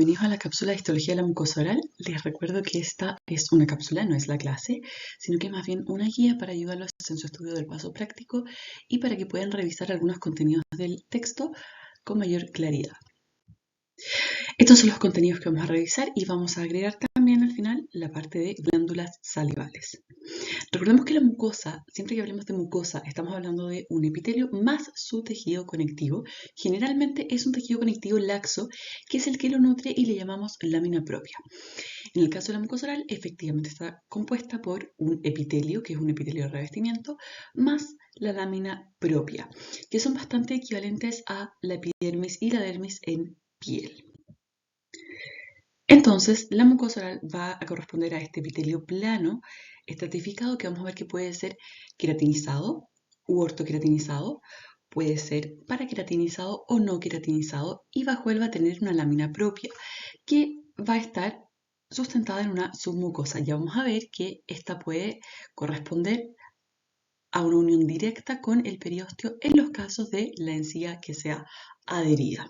Bienvenidos a la cápsula de histología de la mucosa oral. Les recuerdo que esta es una cápsula, no es la clase, sino que es más bien una guía para ayudarlos en su estudio del paso práctico y para que puedan revisar algunos contenidos del texto con mayor claridad. Estos son los contenidos que vamos a revisar y vamos a agregar también al final la parte de glándulas salivales. Recordemos que la mucosa, siempre que hablemos de mucosa, estamos hablando de un epitelio más su tejido conectivo. Generalmente es un tejido conectivo laxo, que es el que lo nutre y le llamamos lámina propia. En el caso de la mucosa oral, efectivamente está compuesta por un epitelio, que es un epitelio de revestimiento, más la lámina propia, que son bastante equivalentes a la epidermis y la dermis en piel. Entonces, la mucosa oral va a corresponder a este epitelio plano estratificado que vamos a ver que puede ser queratinizado u ortoqueratinizado, puede ser paraqueratinizado o no queratinizado y bajo él va a tener una lámina propia que va a estar sustentada en una submucosa. Ya vamos a ver que esta puede corresponder a una unión directa con el periósteo en los casos de la encía que sea adherida.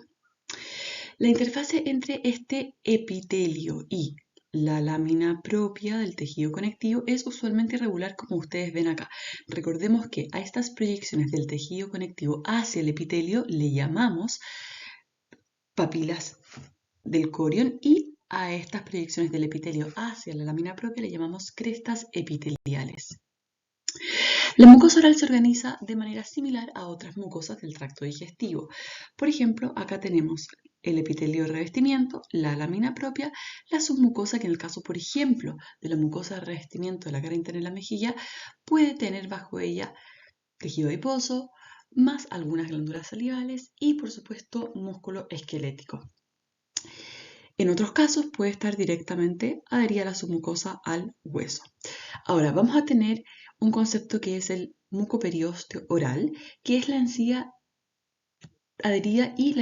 La interfase entre este epitelio y la lámina propia del tejido conectivo es usualmente irregular, como ustedes ven acá. Recordemos que a estas proyecciones del tejido conectivo hacia el epitelio le llamamos papilas del corion y a estas proyecciones del epitelio hacia la lámina propia le llamamos crestas epiteliales. La mucosa oral se organiza de manera similar a otras mucosas del tracto digestivo. Por ejemplo, acá tenemos el epitelio de revestimiento, la lámina propia, la submucosa, que en el caso, por ejemplo, de la mucosa de revestimiento de la cara interna de la mejilla, puede tener bajo ella tejido adiposo, más algunas glándulas salivales y, por supuesto, músculo esquelético. En otros casos puede estar directamente adherida la submucosa al hueso. Ahora vamos a tener un concepto que es el mucoperiósteo oral, que es la encía adherida y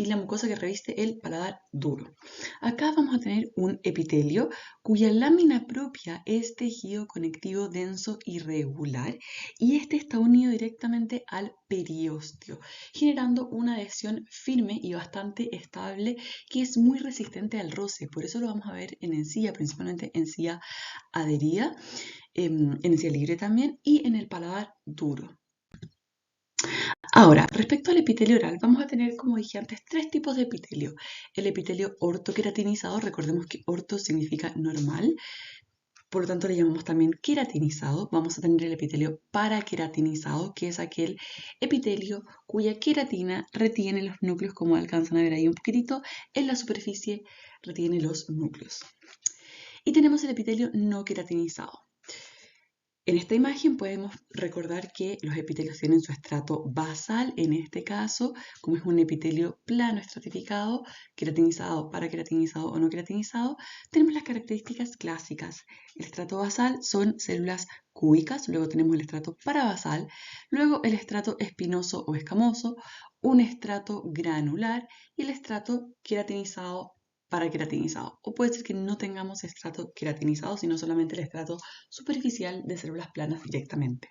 la mucosa que reviste el paladar duro. Acá vamos a tener un epitelio cuya lámina propia es tejido conectivo denso y regular y este está unido directamente al periósteo, generando una adhesión firme y bastante estable que es muy resistente al roce. Por eso lo vamos a ver en encía, principalmente encía adherida, en encía libre también y en el paladar duro. Ahora, respecto al epitelio oral, vamos a tener, como dije antes, tres tipos de epitelio. El epitelio ortoqueratinizado, recordemos que orto significa normal, por lo tanto le llamamos también queratinizado. Vamos a tener el epitelio paraqueratinizado, que es aquel epitelio cuya queratina retiene los núcleos, como alcanzan a ver ahí un poquitito, en la superficie retiene los núcleos. Y tenemos el epitelio no queratinizado. En esta imagen podemos recordar que los epitelios tienen su estrato basal, en este caso, como es un epitelio plano estratificado, queratinizado, paraqueratinizado o no queratinizado, tenemos las características clásicas. El estrato basal son células cúbicas, luego tenemos el estrato parabasal, luego el estrato espinoso o escamoso, un estrato granular y el estrato queratinizado paraqueratinizado, o puede ser que no tengamos estrato queratinizado, sino solamente el estrato superficial de células planas directamente.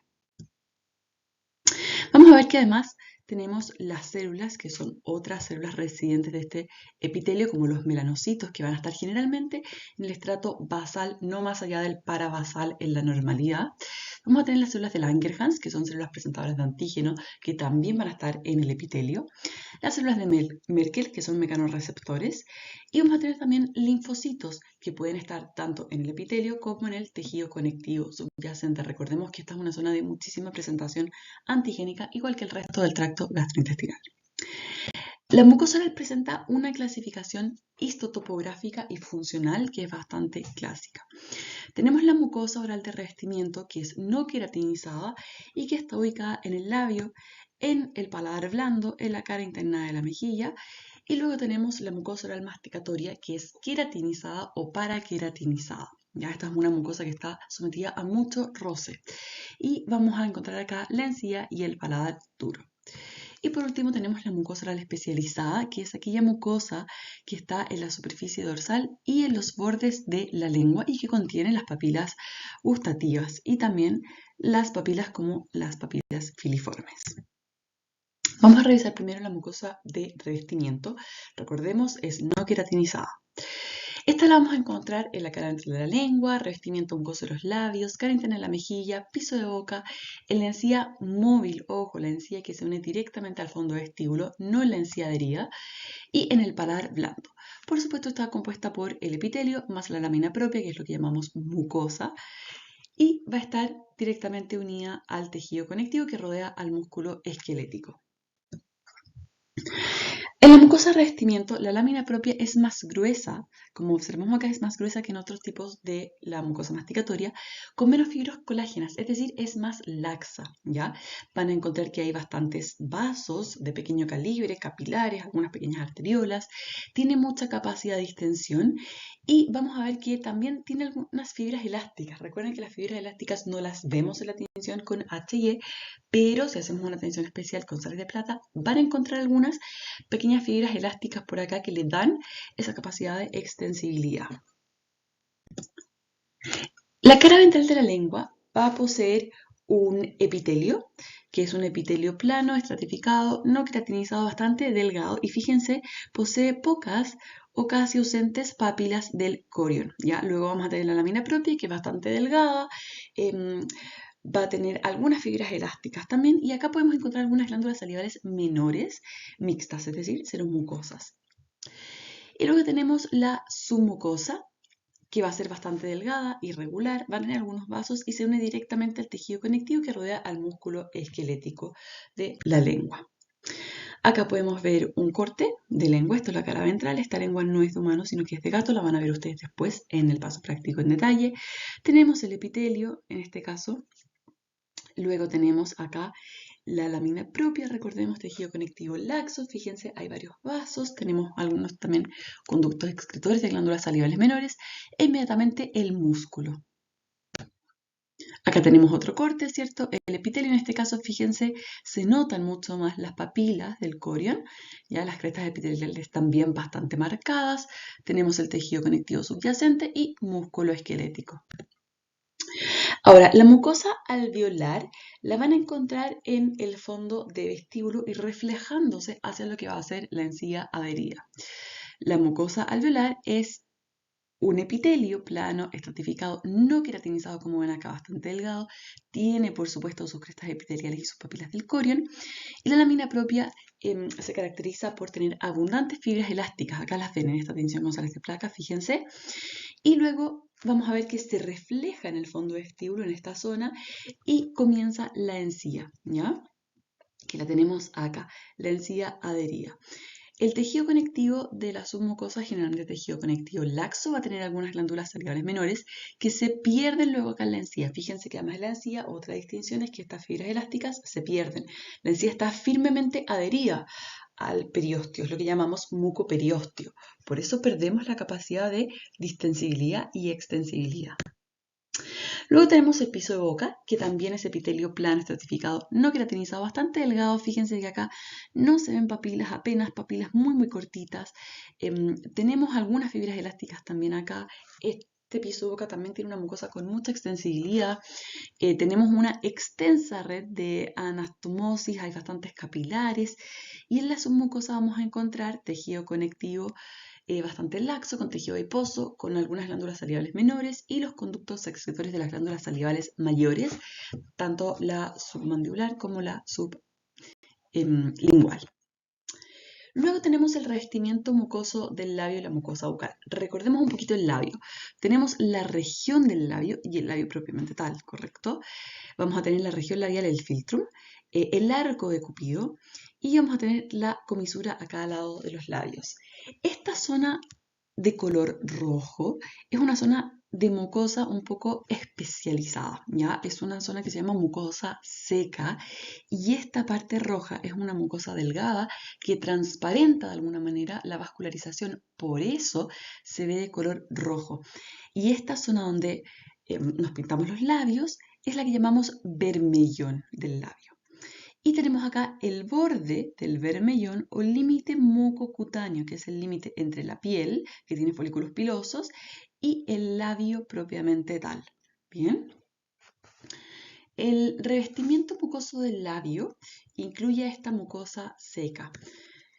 Vamos a ver que además tenemos las células, que son otras células residentes de este epitelio, como los melanocitos, que van a estar generalmente en el estrato basal, no más allá del parabasal en la normalidad. Vamos a tener las células de Langerhans, que son células presentadoras de antígeno, que también van a estar en el epitelio. Las células de Merkel, que son mecanorreceptores. Y vamos a tener también linfocitos, que pueden estar tanto en el epitelio como en el tejido conectivo subyacente. Recordemos que esta es una zona de muchísima presentación antigénica, igual que el resto del tracto gastrointestinal. La mucosa oral presenta una clasificación histotopográfica y funcional que es bastante clásica. Tenemos la mucosa oral de revestimiento, que es no queratinizada y que está ubicada en el labio, en el paladar blando, en la cara interna de la mejilla. Y luego tenemos la mucosa oral masticatoria, que es queratinizada o paraqueratinizada. Ya esta es una mucosa que está sometida a mucho roce. Y vamos a encontrar acá la encía y el paladar duro. Y por último tenemos la mucosa oral especializada, que es aquella mucosa que está en la superficie dorsal y en los bordes de la lengua y que contiene las papilas gustativas y también las papilas como las papilas filiformes. Vamos a revisar primero la mucosa de revestimiento. Recordemos, es no queratinizada. Esta la vamos a encontrar en la cara ventral de la lengua, revestimiento mucoso de los labios, cara interna de la mejilla, piso de boca, en la encía móvil, ojo, la encía que se une directamente al fondo vestíbulo, no en la encía adherida, y en el paladar blando. Por supuesto está compuesta por el epitelio más la lámina propia, que es lo que llamamos mucosa, y va a estar directamente unida al tejido conectivo que rodea al músculo esquelético. En la mucosa de revestimiento, la lámina propia es más gruesa, como observamos acá, es más gruesa que en otros tipos de la mucosa masticatoria, con menos fibras colágenas, es decir, es más laxa, ¿ya? Van a encontrar que hay bastantes vasos de pequeño calibre, capilares, algunas pequeñas arteriolas, tiene mucha capacidad de distensión y vamos a ver que también tiene algunas fibras elásticas. Recuerden que las fibras elásticas no las vemos en la tinción con H&E, pero si hacemos una tinción especial con sales de plata, van a encontrar algunas pequeñas fibras elásticas por acá que le dan esa capacidad de extensibilidad. La cara ventral de la lengua va a poseer un epitelio, que es un epitelio plano, estratificado, no queratinizado, bastante delgado, y fíjense, posee pocas o casi ausentes papilas del corión. ¿Ya? Luego vamos a tener la lámina propia, que es bastante delgada, va a tener algunas fibras elásticas también, y acá podemos encontrar algunas glándulas salivales menores, mixtas, es decir, seromucosas. Y luego tenemos la submucosa, que va a ser bastante delgada, irregular, va a tener algunos vasos y se une directamente al tejido conectivo que rodea al músculo esquelético de la lengua. Acá podemos ver un corte de lengua, esto es la cara ventral, esta lengua no es de humano sino que es de gato, la van a ver ustedes después en el paso práctico en detalle. Tenemos el epitelio, en este caso, luego tenemos acá la lámina propia, recordemos tejido conectivo laxo, fíjense hay varios vasos, tenemos algunos también conductos excretores de glándulas salivales menores, e inmediatamente el músculo. Acá tenemos otro corte, ¿cierto? El epitelio en este caso, fíjense, se notan mucho más las papilas del corión, ya las crestas epiteliales también bastante marcadas, tenemos el tejido conectivo subyacente y músculo esquelético. Ahora, la mucosa alveolar la van a encontrar en el fondo de vestíbulo y reflejándose hacia lo que va a ser la encía adherida. La mucosa alveolar es un epitelio plano, estratificado, no queratinizado, como ven acá, bastante delgado. Tiene, por supuesto, sus crestas epiteliales y sus papilas del corión. Y la lámina propia se caracteriza por tener abundantes fibras elásticas. Acá las ven en esta tinción con sales de placa, fíjense. Y luego vamos a ver que se refleja en el fondo vestíbulo, en esta zona, y comienza la encía, ¿ya? Que la tenemos acá, la encía adherida. El tejido conectivo de la submucosa, generalmente tejido conectivo laxo, va a tener algunas glándulas salivales menores que se pierden luego acá en la encía. Fíjense que además de la encía, otra distinción es que estas fibras elásticas se pierden. La encía está firmemente adherida al periósteo, es lo que llamamos mucoperiósteo. Por eso perdemos la capacidad de distensibilidad y extensibilidad. Luego tenemos el piso de boca, que también es epitelio plano, estratificado, no queratinizado, bastante delgado. Fíjense que acá no se ven papilas, apenas papilas muy cortitas. Tenemos algunas fibras elásticas también acá. Este piso de boca también tiene una mucosa con mucha extensibilidad. Tenemos una extensa red de anastomosis, hay bastantes capilares. Y en la submucosa vamos a encontrar tejido conectivo bastante laxo, con tejido adiposo, con algunas glándulas salivales menores y los conductos excretores de las glándulas salivales mayores, tanto la submandibular como la sublingual. Luego tenemos el revestimiento mucoso del labio y la mucosa bucal. Recordemos un poquito el labio. Tenemos la región del labio y el labio propiamente tal, ¿correcto? Vamos a tener la región labial, el filtrum, el arco de Cupido y vamos a tener la comisura a cada lado de los labios. Esta zona de color rojo es una zona de mucosa un poco especializada, ¿ya? Es una zona que se llama mucosa seca y esta parte roja es una mucosa delgada que transparenta de alguna manera la vascularización, por eso se ve de color rojo. Y esta zona donde nos pintamos los labios es la que llamamos bermellón del labio. Y tenemos acá el borde del bermellón o límite mucocutáneo, que es el límite entre la piel, que tiene folículos pilosos, y el labio propiamente tal. Bien. El revestimiento mucoso del labio incluye esta mucosa seca.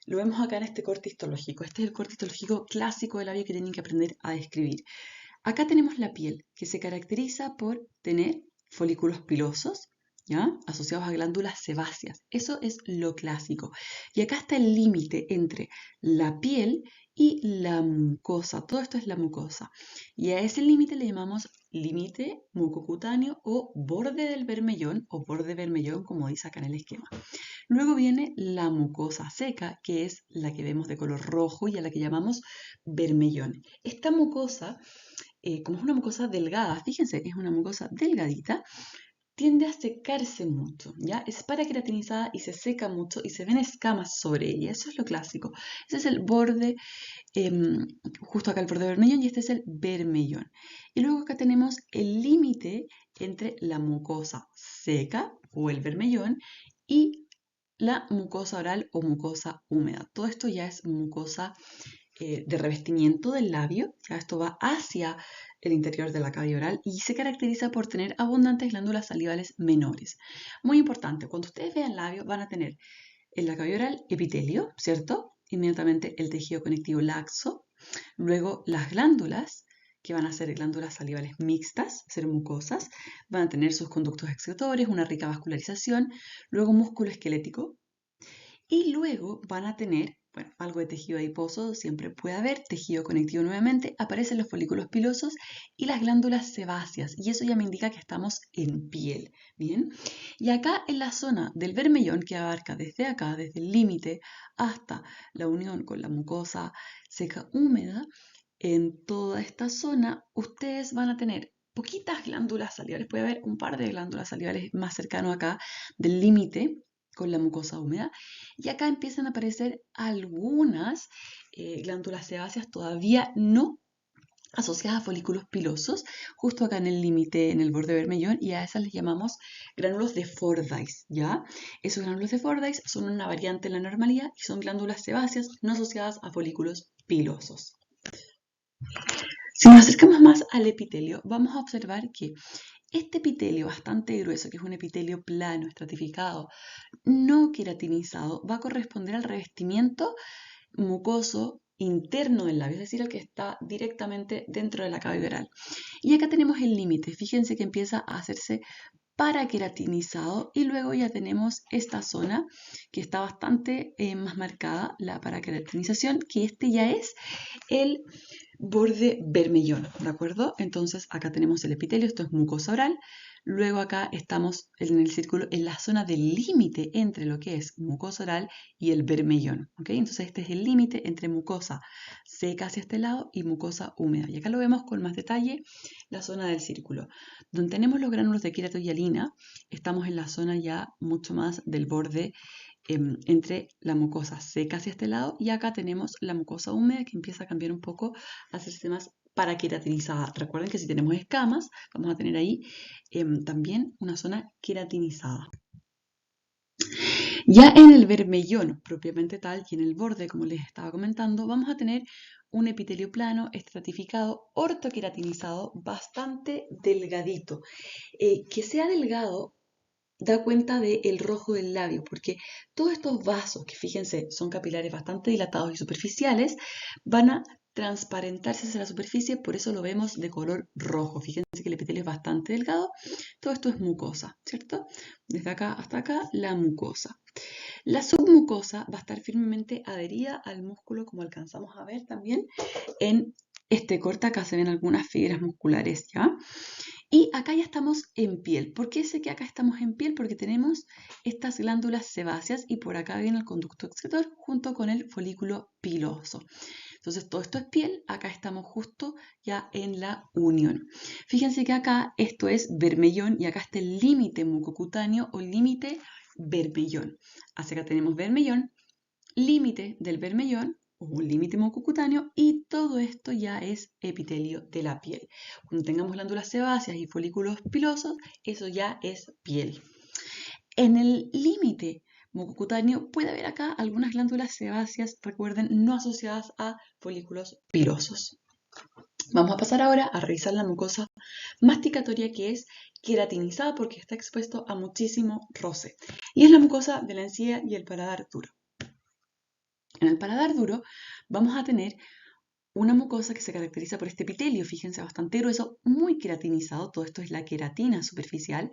Lo vemos acá en este corte histológico. Este es el corte histológico clásico del labio que tienen que aprender a describir. Acá tenemos la piel, que se caracteriza por tener folículos pilosos, ¿ya? Asociados a glándulas sebáceas. Eso es lo clásico. Y acá está el límite entre la piel y la mucosa. Todo esto es la mucosa. Y a ese límite le llamamos límite mucocutáneo o borde del bermellón, o borde bermellón, como dice acá en el esquema. Luego viene la mucosa seca, que es la que vemos de color rojo y a la que llamamos bermellón. Esta mucosa, como es una mucosa delgada, fíjense, es una mucosa delgadita, tiende a secarse mucho, ¿ya? Es paraqueratinizada y se seca mucho y se ven escamas sobre ella. Eso es lo clásico. Ese es el borde, justo acá el borde bermellón, y este es el bermellón. Y luego acá tenemos el límite entre la mucosa seca o el bermellón y la mucosa oral o mucosa húmeda. Todo esto ya es mucosa de revestimiento del labio, ya esto va hacia el interior de la cavidad oral y se caracteriza por tener abundantes glándulas salivales menores. Muy importante, cuando ustedes vean labio van a tener en la cavidad oral epitelio, ¿cierto? Inmediatamente el tejido conectivo laxo, luego las glándulas, que van a ser glándulas salivales mixtas, ser mucosas, van a tener sus conductos excretores, una rica vascularización, luego músculo esquelético, y luego van a tener, bueno, algo de tejido adiposo, siempre puede haber, tejido conectivo nuevamente, aparecen los folículos pilosos y las glándulas sebáceas, y eso ya me indica que estamos en piel, ¿bien? Y acá en la zona del bermellón, que abarca desde acá, desde el límite hasta la unión con la mucosa seca húmeda, en toda esta zona ustedes van a tener poquitas glándulas salivales, puede haber un par de glándulas salivales más cercano acá del límite con la mucosa húmeda, y acá empiezan a aparecer algunas glándulas sebáceas todavía no asociadas a folículos pilosos, justo acá en el límite, en el borde bermellón, y a esas les llamamos gránulos de Fordyce, ¿ya? Esos gránulos de Fordyce son una variante en la normalidad y son glándulas sebáceas no asociadas a folículos pilosos. Si nos acercamos más al epitelio, vamos a observar que este epitelio bastante grueso, que es un epitelio plano, estratificado, no queratinizado, va a corresponder al revestimiento mucoso interno del labio, es decir, el que está directamente dentro de la cavidad oral. Y acá tenemos el límite, fíjense que empieza a hacerse paraqueratinizado y luego ya tenemos esta zona que está bastante más marcada, la paraqueratinización, que este ya es el borde bermellón, ¿de acuerdo? Entonces acá tenemos el epitelio, esto es mucosa oral, luego acá estamos en el círculo, en la zona del límite entre lo que es mucosa oral y el bermellón, ¿ok? Entonces este es el límite entre mucosa seca hacia este lado y mucosa húmeda, y acá lo vemos con más detalle, la zona del círculo. Donde tenemos los gránulos de queratohialina, estamos en la zona ya mucho más del borde entre la mucosa seca hacia este lado y acá tenemos la mucosa húmeda que empieza a cambiar un poco, a hacerse más paraqueratinizada. Recuerden que si tenemos escamas, vamos a tener ahí también una zona queratinizada. Ya en el bermellón propiamente tal y en el borde, como les estaba comentando, vamos a tener un epitelio plano, estratificado, ortoqueratinizado, bastante delgadito. Que sea delgado da cuenta del rojo del labio, porque todos estos vasos, que fíjense, son capilares bastante dilatados y superficiales, van a transparentarse hacia la superficie, por eso lo vemos de color rojo. Fíjense que el epitelio es bastante delgado, todo esto es mucosa, ¿cierto? Desde acá hasta acá, la mucosa. La submucosa va a estar firmemente adherida al músculo, como alcanzamos a ver también en este corte. Acá se ven algunas fibras musculares, ¿ya? Y acá ya estamos en piel. ¿Por qué sé que acá estamos en piel? Porque tenemos estas glándulas sebáceas y por acá viene el conducto excretor junto con el folículo piloso. Entonces todo esto es piel, acá estamos justo ya en la unión. Fíjense que acá esto es bermellón y acá está el límite mucocutáneo o límite bermellón. Hacia acá tenemos bermellón, límite del bermellón o un límite mucocutáneo y todo esto ya es epitelio de la piel. Cuando tengamos glándulas sebáceas y folículos pilosos, eso ya es piel. En el límite mucocutáneo puede haber acá algunas glándulas sebáceas, recuerden, no asociadas a folículos pilosos. Vamos a pasar ahora a revisar la mucosa masticatoria, que es queratinizada porque está expuesto a muchísimo roce. Y es la mucosa de la encía y el paladar duro. En el paladar duro vamos a tener una mucosa que se caracteriza por este epitelio, fíjense, bastante grueso, muy queratinizado. Todo esto es la queratina superficial.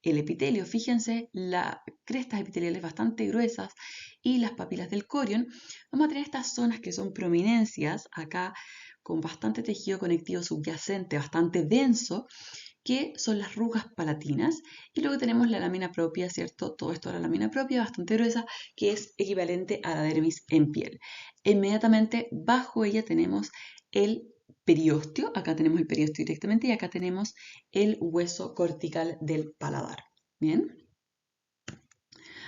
El epitelio, fíjense, las crestas epiteliales bastante gruesas y las papilas del corion. Vamos a tener estas zonas que son prominencias, acá con bastante tejido conectivo subyacente, bastante denso, que son las rugas palatinas. Y luego tenemos la lámina propia, ¿cierto? Todo esto es la lámina propia, bastante gruesa, que es equivalente a la dermis en piel. Inmediatamente bajo ella tenemos el periósteo, acá tenemos el periósteo directamente y acá tenemos el hueso cortical del paladar. Bien,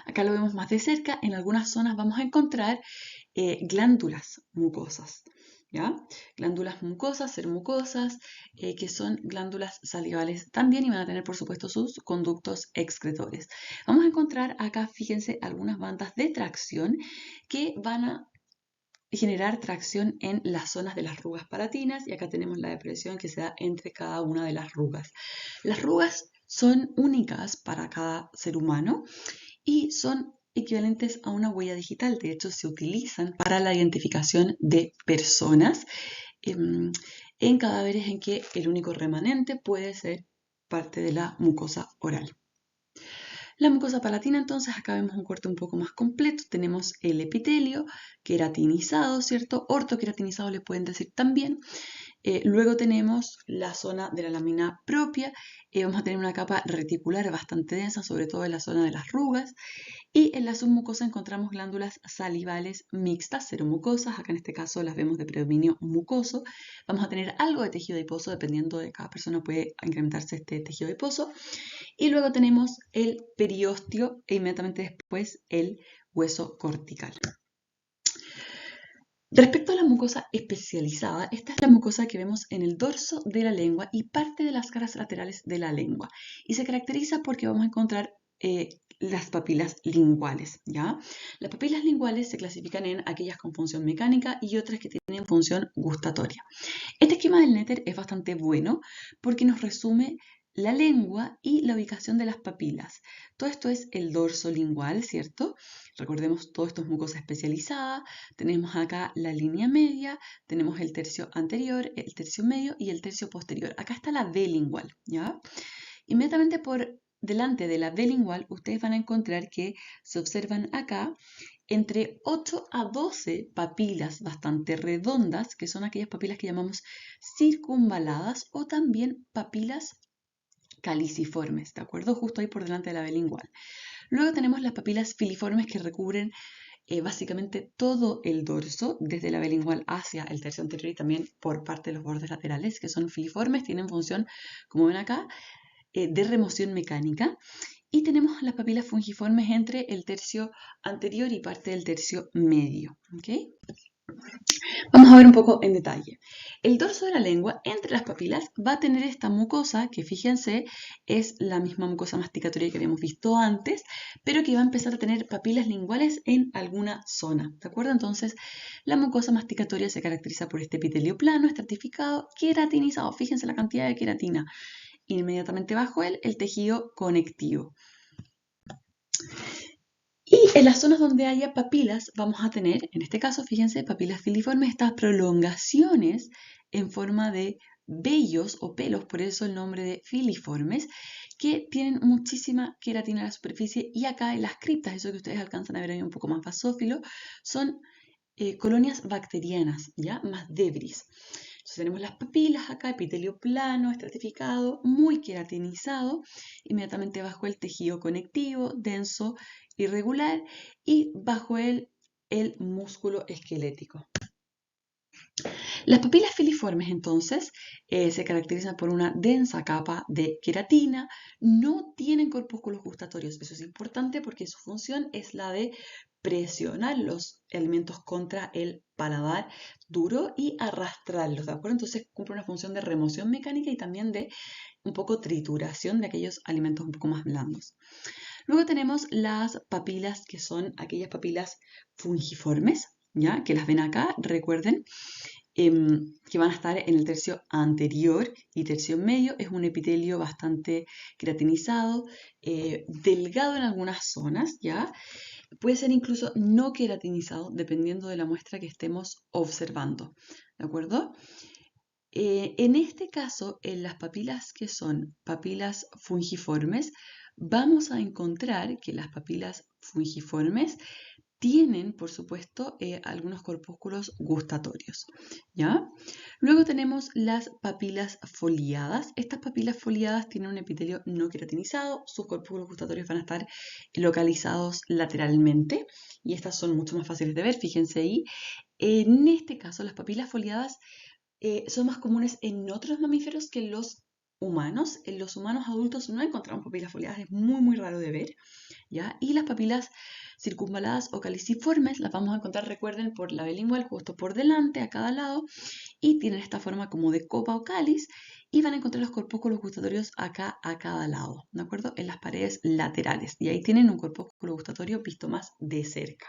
acá lo vemos más de cerca. En algunas zonas vamos a encontrar glándulas mucosas, ¿ya? Glándulas mucosas, sermucosas, que son glándulas salivales también y van a tener, por supuesto, sus conductos excretores. Vamos a encontrar acá, fíjense, algunas bandas de tracción que van a generar tracción en las zonas de las rugas palatinas y acá tenemos la depresión que se da entre cada una de las rugas. Las rugas son únicas para cada ser humano y son equivalentes a una huella digital. De hecho, se utilizan para la identificación de personas en cadáveres en que el único remanente puede ser parte de la mucosa oral. La mucosa palatina, entonces, acá vemos un corte un poco más completo. Tenemos el epitelio queratinizado, ¿cierto? Ortoqueratinizado le pueden decir también. Luego tenemos la zona de la lámina propia. Vamos a tener una capa reticular bastante densa, sobre todo en la zona de las rugas. Y en la submucosa encontramos glándulas salivales mixtas, seromucosas. Acá en este caso las vemos de predominio mucoso. Vamos a tener algo de tejido adiposo, dependiendo de cada persona puede incrementarse este tejido adiposo. Y luego tenemos el periósteo e inmediatamente después el hueso cortical. Respecto a la mucosa especializada, esta es la mucosa que vemos en el dorso de la lengua y parte de las caras laterales de la lengua. Y se caracteriza porque vamos a encontrar las papilas linguales, ¿ya? Las papilas linguales se clasifican en aquellas con función mecánica y otras que tienen función gustatoria. Este esquema del Netter es bastante bueno porque nos resume la lengua y la ubicación de las papilas. Todo esto es el dorso lingual, ¿cierto? Recordemos, todo esto es mucosa especializada. Tenemos acá la línea media, tenemos el tercio anterior, el tercio medio y el tercio posterior. Acá está la V lingual, ¿ya? Inmediatamente por delante de la V lingual, ustedes van a encontrar que se observan acá entre 8 a 12 papilas bastante redondas, que son aquellas papilas que llamamos circunvaladas o también papilas caliciformes, ¿de acuerdo? Justo ahí por delante de la V lingual. Luego tenemos las papilas filiformes que recubren básicamente todo el dorso, desde la V lingual hacia el tercio anterior y también por parte de los bordes laterales, que son filiformes, tienen función, como ven acá, de remoción mecánica. Y tenemos las papilas fungiformes entre el tercio anterior y parte del tercio medio. ¿Okay? Vamos a ver un poco en detalle. El dorso de la lengua, entre las papilas, va a tener esta mucosa, que fíjense, es la misma mucosa masticatoria que habíamos visto antes, pero que va a empezar a tener papilas linguales en alguna zona. ¿De acuerdo? Entonces, la mucosa masticatoria se caracteriza por este epitelio plano, estratificado, queratinizado. Fíjense la cantidad de queratina. Inmediatamente bajo él, el tejido conectivo. Y en las zonas donde haya papilas vamos a tener, en este caso, fíjense, papilas filiformes, estas prolongaciones en forma de vellos o pelos, por eso el nombre de filiformes, que tienen muchísima queratina en la superficie y acá en las criptas, eso que ustedes alcanzan a ver ahí un poco más basófilo, son colonias bacterianas, ¿ya? Más debris. Entonces tenemos las papilas acá, epitelio plano, estratificado, muy queratinizado, inmediatamente bajo el tejido conectivo, denso, irregular, y bajo él el músculo esquelético. Las papilas filiformes, entonces, se caracterizan por una densa capa de queratina, no tienen corpúsculos gustatorios. Eso es importante porque su función es la de presionar los alimentos contra el paladar duro y arrastrarlos, ¿de acuerdo? Entonces cumple una función de remoción mecánica y también de un poco trituración de aquellos alimentos un poco más blandos. Luego tenemos las papilas, que son aquellas papilas fungiformes, ¿ya? Que las ven acá, recuerden. que van a estar en el tercio anterior y tercio medio. Es un epitelio bastante queratinizado, delgado en algunas zonas, ¿ya? Puede ser incluso no queratinizado, dependiendo de la muestra que estemos observando, ¿de acuerdo? En este caso, en las papilas que son papilas fungiformes, vamos a encontrar que las papilas fungiformes tienen, por supuesto, algunos corpúsculos gustatorios, ¿ya? Luego tenemos las papilas foliadas. Estas papilas foliadas tienen un epitelio no queratinizado, sus corpúsculos gustatorios van a estar localizados lateralmente y estas son mucho más fáciles de ver, fíjense ahí. En este caso, las papilas foliadas son más comunes en otros mamíferos que en los humanos. En los humanos adultos no encontramos papilas foliadas, es muy, muy raro de ver, ¿ya? Y las papilas circunvaladas o caliciformes las vamos a encontrar, recuerden, por la lingual justo por delante, a cada lado, y tienen esta forma como de copa o cáliz, y van a encontrar los corpúsculos gustatorios acá a cada lado, ¿de acuerdo? En las paredes laterales, y ahí tienen un corpúsculo gustatorio visto más de cerca.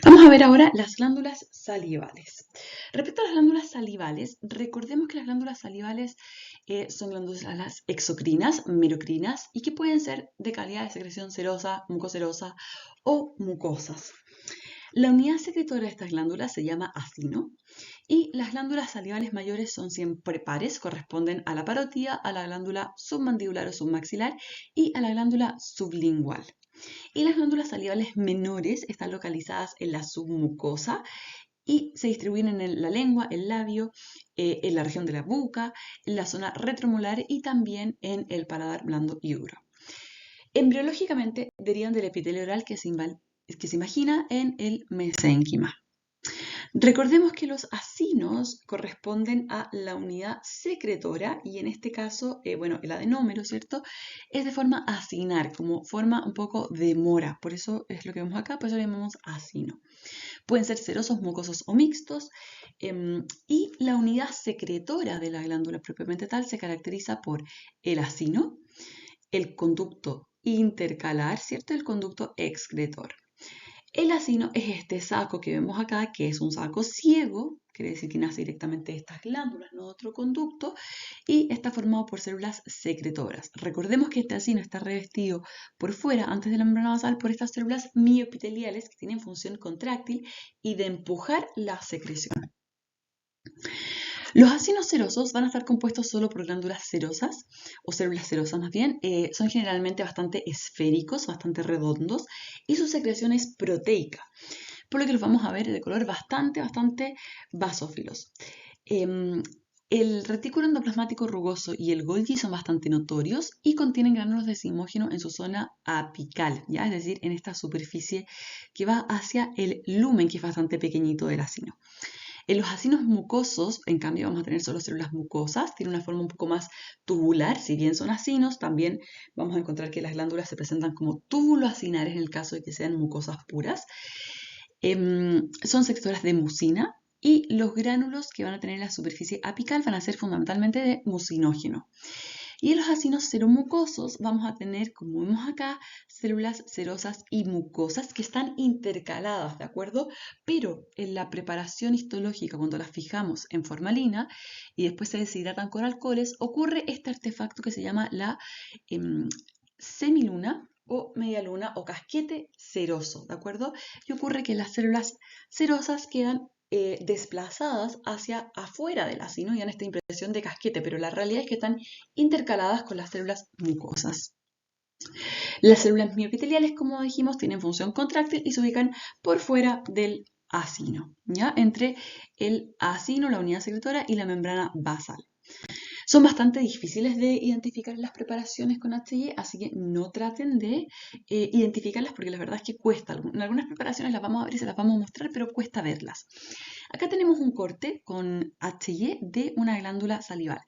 Vamos a ver ahora las glándulas salivales. Respecto a las glándulas salivales, recordemos que las glándulas salivales son glándulas exocrinas, merocrinas, y que pueden ser de calidad de secreción serosa, mucoserosa o mucosas. La unidad secretora de estas glándulas se llama acino, y las glándulas salivales mayores son siempre pares, corresponden a la parótida, a la glándula submandibular o submaxilar y a la glándula sublingual. Y las glándulas salivales menores están localizadas en la submucosa y se distribuyen en la lengua, el labio, en la región de la boca, en la zona retromolar y también en el paladar blando y duro. Embriológicamente derivan del epitelio oral que se imagina en el mesénquima. Recordemos que los acinos corresponden a la unidad secretora y en este caso, bueno, el adenómero, ¿cierto? Es de forma acinar, como forma un poco de mora, por eso es lo que vemos acá, por eso lo llamamos acino. Pueden ser serosos, mucosos o mixtos, y la unidad secretora de la glándula propiamente tal se caracteriza por el acino, el conducto intercalar, ¿cierto? El conducto excretor. El acino es este saco que vemos acá, que es un saco ciego, quiere decir que nace directamente de estas glándulas, no de otro conducto, y está formado por células secretoras. Recordemos que este acino está revestido por fuera, antes de la membrana basal, por estas células mioepiteliales que tienen función contráctil y de empujar la secreción. Los acinos serosos van a estar compuestos solo por glándulas serosas, o células serosas más bien. Son generalmente bastante esféricos, bastante redondos, y su secreción es proteica, por lo que los vamos a ver de color bastante basófilos. El retículo endoplasmático rugoso y el Golgi son bastante notorios y contienen gránulos de zimógeno en su zona apical, ¿ya? Es decir, en esta superficie que va hacia el lumen, que es bastante pequeñito del acino. En los acinos mucosos, en cambio, vamos a tener solo células mucosas, tiene una forma un poco más tubular, si bien son acinos, también vamos a encontrar que las glándulas se presentan como túbulo-acinares en el caso de que sean mucosas puras. Son sectoras de mucina y los gránulos que van a tener la superficie apical van a ser fundamentalmente de mucinógeno. Y en los acinos seromucosos vamos a tener, como vemos acá, células serosas y mucosas que están intercaladas, ¿de acuerdo? Pero en la preparación histológica, cuando las fijamos en formalina y después se deshidratan con alcoholes, ocurre este artefacto que se llama la semiluna o media luna o casquete seroso, ¿de acuerdo? Y ocurre que las células serosas quedan desplazadas hacia afuera del acino y dan esta impresión de casquete, pero la realidad es que están intercaladas con las células mucosas. Las células mioepiteliales, como dijimos, tienen función contráctil y se ubican por fuera del acino, ¿ya? Entre el acino, la unidad secretora, y la membrana basal. Son bastante difíciles de identificar en las preparaciones con HY, así que no traten de identificarlas porque la verdad es que cuesta. En algunas preparaciones las vamos a ver y se las vamos a mostrar, pero cuesta verlas. Acá tenemos un corte con HY de una glándula salival.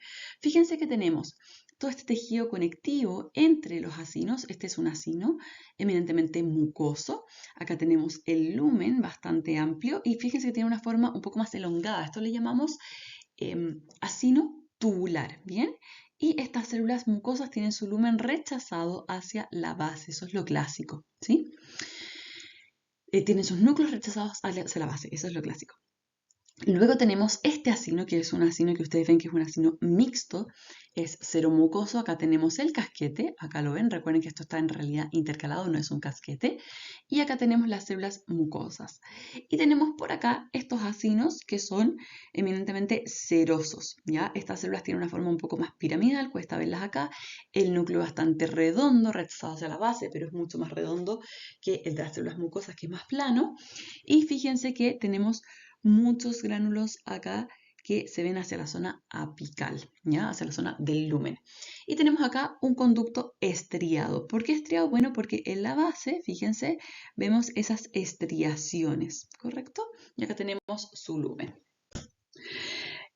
Fíjense que tenemos todo este tejido conectivo entre los acinos. Este es un acino eminentemente mucoso. Acá tenemos el lumen bastante amplio y fíjense que tiene una forma un poco más elongada. Esto le llamamos acino tubular, ¿bien? Y estas células mucosas tienen su lumen rechazado hacia la base, eso es lo clásico, ¿sí? tienen sus núcleos rechazados hacia la base, eso es lo clásico. Luego tenemos este acino, que es un acino que ustedes ven que es un acino mixto, es seromucoso. Acá tenemos el casquete, acá lo ven, recuerden que esto está en realidad intercalado, no es un casquete. Y acá tenemos las células mucosas. Y tenemos por acá estos acinos que son eminentemente serosos, ¿ya? Estas células tienen una forma un poco más piramidal, cuesta verlas acá. El núcleo bastante redondo, rechazado hacia la base, pero es mucho más redondo que el de las células mucosas, que es más plano. Y fíjense que tenemos muchos gránulos acá que se ven hacia la zona apical, ¿ya? Hacia la zona del lumen. Y tenemos acá un conducto estriado. ¿Por qué estriado? Bueno, porque en la base, fíjense, vemos esas estriaciones, ¿correcto? Y acá tenemos su lumen.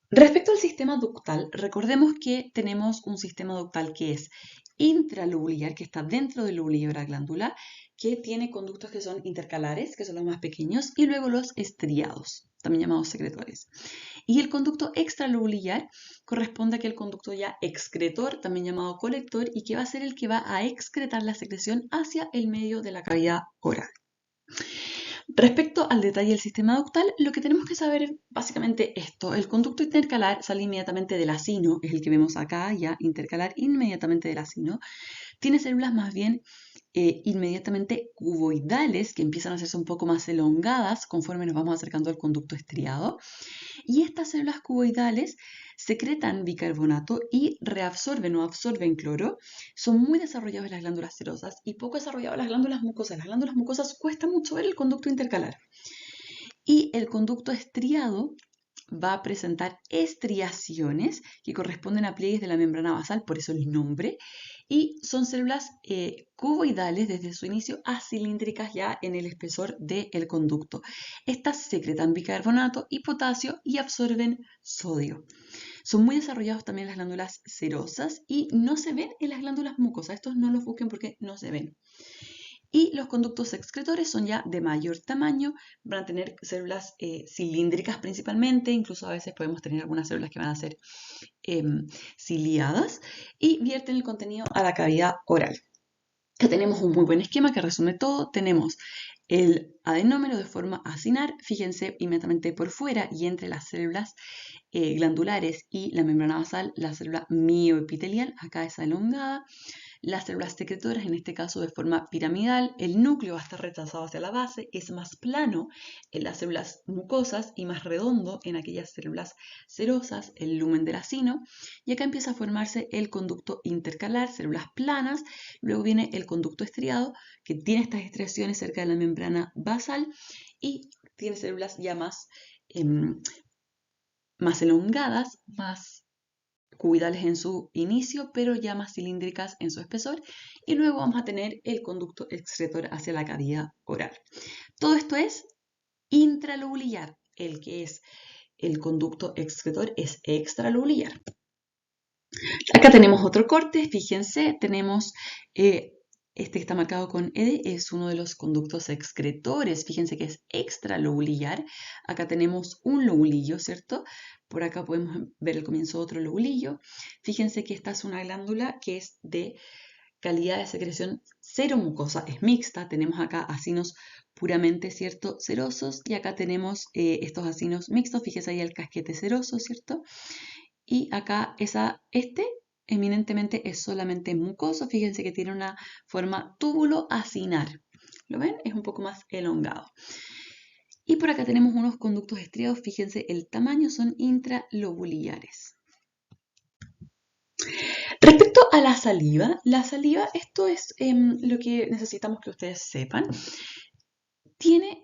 Respecto al sistema ductal, recordemos que tenemos un sistema ductal que es intralobular, que está dentro del lóbulo de la glándula, que tiene conductos que son intercalares, que son los más pequeños, y luego los estriados, también llamados secretores. Y el conducto extralobular corresponde a aquel conducto ya excretor, también llamado colector, y que va a ser el que va a excretar la secreción hacia el medio de la cavidad oral. Respecto al detalle del sistema ductal, lo que tenemos que saber es básicamente esto. El conducto intercalar sale inmediatamente del acino, es el que vemos acá, ya intercalar inmediatamente del acino. Tiene células más bien inmediatamente cuboidales, que empiezan a hacerse un poco más elongadas conforme nos vamos acercando al conducto estriado. Y estas células cuboidales secretan bicarbonato y reabsorben o absorben cloro. Son muy desarrollados en las glándulas serosas y poco desarrollados en las glándulas mucosas. Las glándulas mucosas cuesta mucho ver el conducto intercalar. Y el conducto estriado va a presentar estriaciones que corresponden a pliegues de la membrana basal, por eso el nombre, y son células cuboidales desde su inicio a cilíndricas ya en el espesor del conducto. Estas secretan bicarbonato y potasio y absorben sodio. Son muy desarrollados también las glándulas serosas y no se ven en las glándulas mucosas. Estos no los busquen porque no se ven. Y los conductos excretores son ya de mayor tamaño, van a tener células cilíndricas principalmente, incluso a veces podemos tener algunas células que van a ser ciliadas y vierten el contenido a la cavidad oral. Acá tenemos un muy buen esquema que resume todo. Tenemos el adenómero de forma acinar, fíjense inmediatamente por fuera y entre las células glandulares y la membrana basal, la célula mioepitelial, acá es elongada. Las células secretoras, en este caso de forma piramidal, el núcleo va a estar rechazado hacia la base, es más plano en las células mucosas y más redondo en aquellas células serosas, el lumen del acino, y acá empieza a formarse el conducto intercalar, células planas, luego viene el conducto estriado, que tiene estas estriaciones cerca de la membrana basal y tiene células ya más elongadas, más cuboidales en su inicio, pero ya más cilíndricas en su espesor, y luego vamos a tener el conducto excretor hacia la cavidad oral. Todo esto es intralobular. El que es el conducto excretor es extralobular. Acá tenemos otro corte, fíjense, tenemos este que está marcado con ED, es uno de los conductos excretores, fíjense que es extralobular. Acá tenemos un lobulillo, ¿cierto? Por acá podemos ver el comienzo de otro lobulillo. Fíjense que esta es una glándula que es de calidad de secreción seromucosa, es mixta. Tenemos acá acinos puramente, ¿cierto?, serosos, y acá tenemos estos acinos mixtos, fíjense ahí el casquete seroso, ¿cierto? Y acá este eminentemente es solamente mucoso, fíjense que tiene una forma túbulo acinar. ¿Lo ven? Es un poco más elongado. Y por acá tenemos unos conductos estriados, fíjense el tamaño, son intralobulares. Respecto a la saliva, esto es lo que necesitamos que ustedes sepan, tiene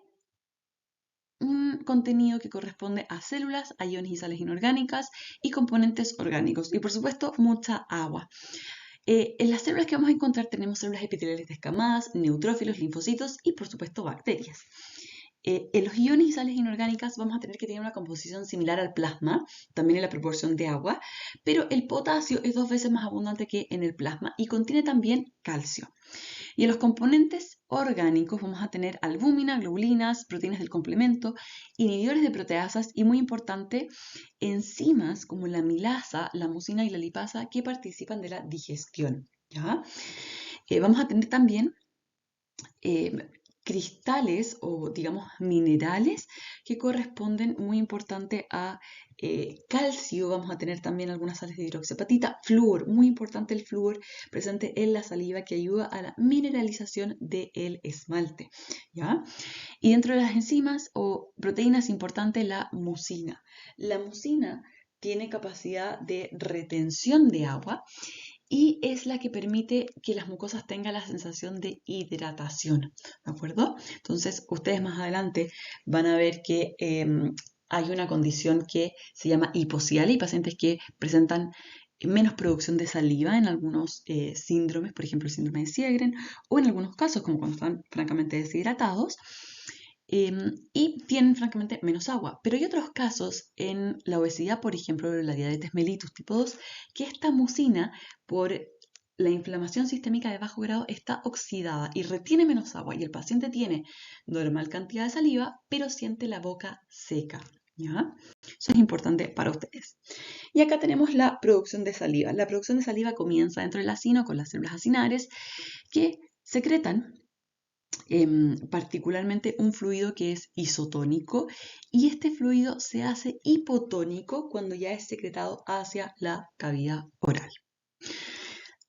un contenido que corresponde a células, a iones y sales inorgánicas y componentes orgánicos, y por supuesto mucha agua. En las células que vamos a encontrar tenemos células epiteliales descamadas, neutrófilos, linfocitos y por supuesto bacterias. En los iones y sales inorgánicas vamos a tener que tener una composición similar al plasma, también en la proporción de agua, pero el potasio es 2 veces más abundante que en el plasma y contiene también calcio. Y en los componentes orgánicos vamos a tener albúmina, globulinas, proteínas del complemento, inhibidores de proteasas y, muy importante, enzimas como la amilasa, la mucina y la lipasa que participan de la digestión, ¿ya? Vamos a tener también cristales o digamos minerales que corresponden muy importante a calcio. Vamos a tener también algunas sales de hidroxiapatita, flúor, muy importante el flúor presente en la saliva que ayuda a la mineralización del esmalte, ¿ya? Y dentro de las enzimas o proteínas importante la mucina. La mucina tiene capacidad de retención de agua y es la que permite que las mucosas tengan la sensación de hidratación, ¿de acuerdo? Entonces, ustedes más adelante van a ver que hay una condición que se llama hipocialia y pacientes que presentan menos producción de saliva en algunos síndromes, por ejemplo el síndrome de Sjögren, o en algunos casos como cuando están francamente deshidratados, y tienen francamente menos agua. Pero hay otros casos en la obesidad, por ejemplo, la diabetes mellitus tipo 2, que esta mucina, por la inflamación sistémica de bajo grado, está oxidada y retiene menos agua. Y el paciente tiene normal cantidad de saliva, pero siente la boca seca, ¿ya? Eso es importante para ustedes. Y acá tenemos la producción de saliva. La producción de saliva comienza dentro del acino con las células acinares que secretan particularmente un fluido que es isotónico, y este fluido se hace hipotónico cuando ya es secretado hacia la cavidad oral.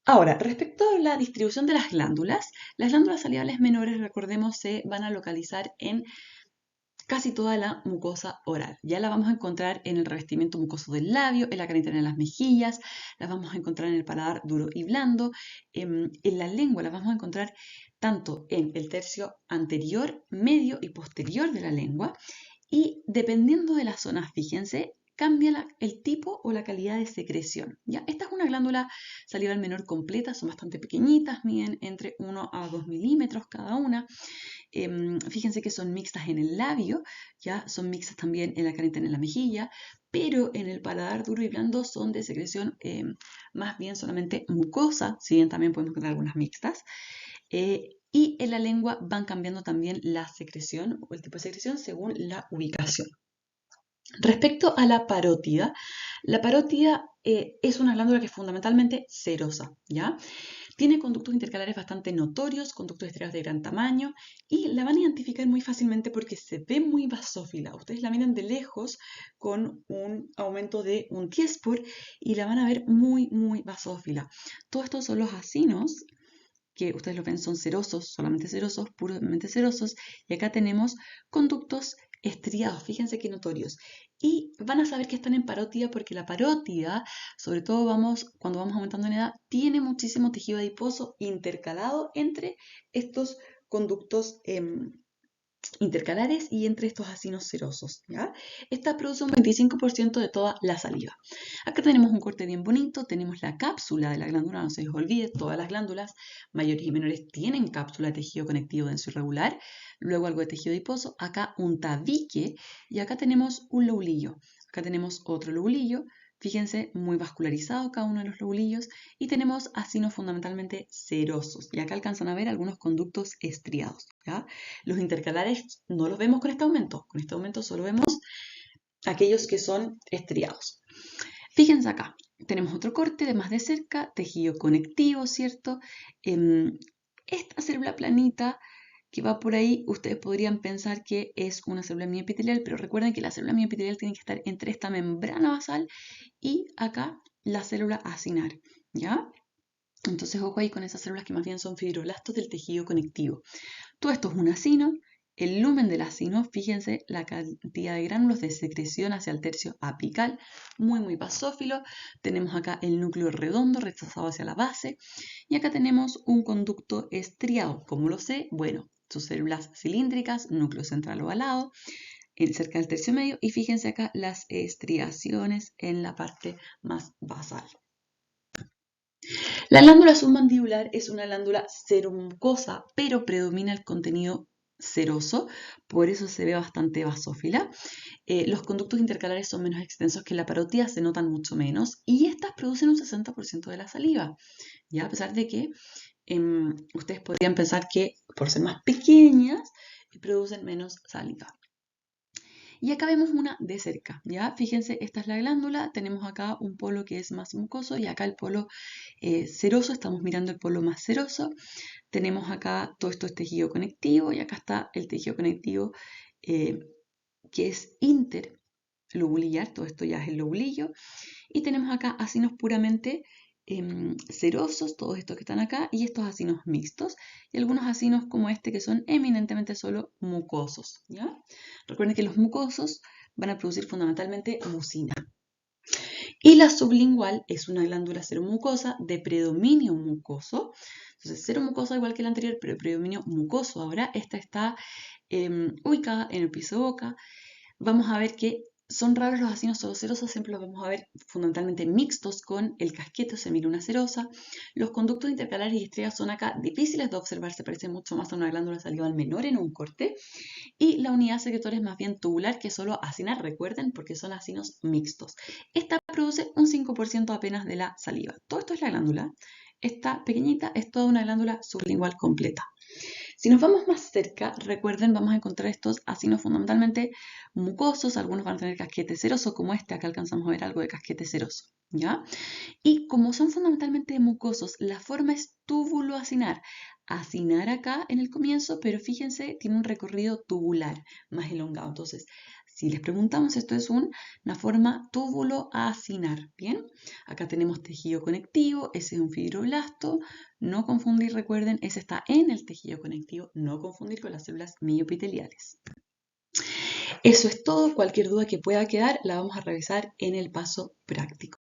Ahora, respecto a la distribución de las glándulas salivares menores, recordemos, se van a localizar en casi toda la mucosa oral. Ya la vamos a encontrar en el revestimiento mucoso del labio, en la carne de las mejillas, las vamos a encontrar en el paladar duro y blando, en la lengua las vamos a encontrar tanto en el tercio anterior, medio y posterior de la lengua, y dependiendo de la zona, fíjense, cambia el tipo o la calidad de secreción. ¿Ya? Esta es una glándula salival menor completa, son bastante pequeñitas, miden entre 1 a 2 milímetros cada una. Fíjense que son mixtas en el labio, ya son mixtas también en la carne en la mejilla, pero en el paladar duro y blando son de secreción más bien solamente mucosa, si bien también podemos encontrar algunas mixtas. Y en la lengua van cambiando también la secreción o el tipo de secreción según la ubicación. Respecto a la parótida es una glándula que es fundamentalmente serosa, ¿ya? Tiene conductos intercalares bastante notorios, conductos estriados de gran tamaño, y la van a identificar muy fácilmente porque se ve muy basófila. Ustedes la miran de lejos con un aumento de un 10 por y la van a ver muy, muy basófila. Todos estos son los acinos, que ustedes lo ven son serosos, solamente serosos, puramente serosos, y acá tenemos conductos estriados, fíjense qué notorios. Y van a saber que están en parótida porque la parótida, sobre todo cuando vamos aumentando en edad, tiene muchísimo tejido adiposo intercalado entre estos conductos intercalares y entre estos acinos serosos, ¿ya? Esta produce un 25% de toda la saliva. Acá tenemos un corte bien bonito, tenemos la cápsula de la glándula, no se les olvide, todas las glándulas mayores y menores tienen cápsula de tejido conectivo denso irregular, luego algo de tejido adiposo, acá un tabique y acá tenemos un lobulillo. Acá tenemos otro lobulillo, fíjense, muy vascularizado cada uno de los lobulillos, y tenemos acinos fundamentalmente serosos. Y acá alcanzan a ver algunos conductos estriados, ¿ya? Los intercalares no los vemos con este aumento solo vemos aquellos que son estriados. Fíjense acá, tenemos otro corte de más de cerca, tejido conectivo, ¿cierto? Esta célula planita que va por ahí, ustedes podrían pensar que es una célula mioepitelial, pero recuerden que la célula mioepitelial tiene que estar entre esta membrana basal y acá la célula acinar, ¿ya? Entonces, ojo ahí con esas células que más bien son fibroblastos del tejido conectivo. Todo esto es un acino. El lumen del acino, fíjense la cantidad de gránulos de secreción hacia el tercio apical, muy, muy basófilo. Tenemos acá el núcleo redondo rechazado hacia la base. Y acá tenemos un conducto estriado. ¿Cómo lo sé? Bueno, sus células cilíndricas, núcleo central ovalado, cerca del tercio medio. Y fíjense acá las estriaciones en la parte más basal. La glándula submandibular es una glándula seromucosa, pero predomina el contenido seroso, por eso se ve bastante basófila. Los conductos intercalares son menos extensos que la parótida, se notan mucho menos, y estas producen un 60% de la saliva, ¿ya? A pesar de que ustedes podrían pensar que por ser más pequeñas producen menos saliva. Y acá vemos una de cerca, ¿ya? Fíjense, esta es la glándula, tenemos acá un polo que es más mucoso y acá el polo seroso, estamos mirando el polo más seroso. tenemos acá todo esto es tejido conectivo y acá está el tejido conectivo que es interlobulillar, todo esto ya es el lobulillo, y tenemos acá acinos puramente serosos, todos estos que están acá, y estos acinos mixtos, y algunos acinos como este que son eminentemente solo mucosos, ¿ya? Recuerden que los mucosos van a producir fundamentalmente mucina. Y la sublingual es una glándula seromucosa de predominio mucoso. Entonces, seromucosa igual que la anterior, pero de predominio mucoso. Ahora, esta está ubicada en el piso de boca. Vamos a ver que son raros los acinos serosos, siempre los vamos a ver fundamentalmente mixtos con el casquete o semiluna serosa. Los conductos intercalares y estrellas son acá difíciles de observar, se parece mucho más a una glándula salival menor en un corte. Y la unidad secretora es más bien tubular que solo acinar, recuerden, porque son acinos mixtos. Esta produce un 5% apenas de la saliva. Todo esto es la glándula. Esta pequeñita es toda una glándula sublingual completa. Si nos vamos más cerca, recuerden, vamos a encontrar estos acinos fundamentalmente mucosos. Algunos van a tener casquete seroso, como este. Acá alcanzamos a ver algo de casquete seroso, ¿ya? Y como son fundamentalmente mucosos, la forma es túbulo-acinar. Acinar acá en el comienzo, pero fíjense, tiene un recorrido tubular más elongado. Entonces, si les preguntamos, esto es una forma túbulo-acinar. Bien, acá tenemos tejido conectivo, ese es un fibroblasto. No confundir, recuerden, ese está en el tejido conectivo, no confundir con las células miopiteliales. Eso es todo. Cualquier duda que pueda quedar la vamos a revisar en el paso práctico.